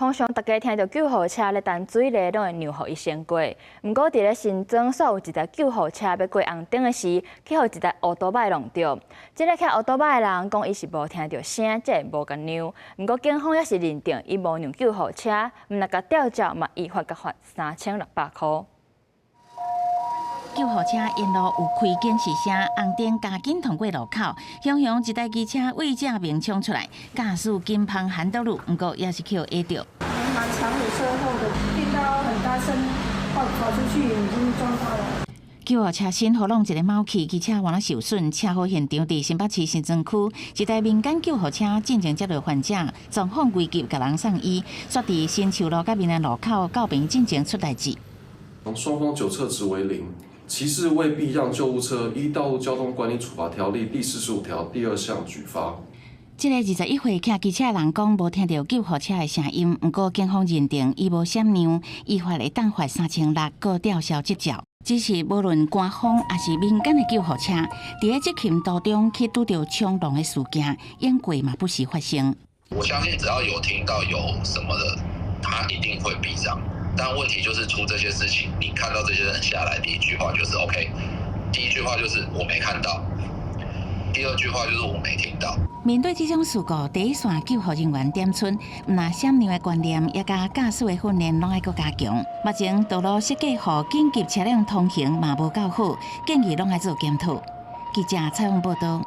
通常大家听到救护车咧等水咧，拢会让互伊先过。毋过伫咧新庄，煞有一台救护车要过红灯的时，去互一台乌多摆弄着。即个骑乌多摆的人讲，伊是无听到声，即会无甲让。毋过警方也是认定伊无让救护车，毋但甲吊照，嘛依法甲罚3600块。 救护车沿路有开警示声，红灯加紧通过路口，雄雄一台机车为正面冲出来，驾驶紧碰韩道路，不过也是去压到。蛮长的车后的，听到很大声，跑出去已经撞到了。救护车身后弄一个猫气，机车完了受损，车祸现场伫新北市新庄区，一台民间救护车进前接到患者，状况危急，甲人送医，煞伫新树路甲民安路口告病进前出代志。双方酒测值为0。 其事未必让救护车依《道路交通管理处罚条例》第45条第2项举发。这个21岁骑机车的人讲，无听到救护车的声音，不过警方认定伊无闪让，依法会当罚3600，个吊销执照。只是无论官方还是民间的救护车，伫个执勤途中去拄到冲动的事件，淹过嘛不时发生。我相信只要有听到有什么的，他一定会避让。 但问题就是出这些事情，你看到这些人下来，第一句话就是 OK， 第一句话就是我没看到，第二句话就是我没听到。面对这种事故，第一线救护人员点出，那闪让的观念，也甲驾驶的训练拢爱搁加强。目前道路设计互紧急车辆通行嘛无够好，建议拢爱做检讨。记者采访报道。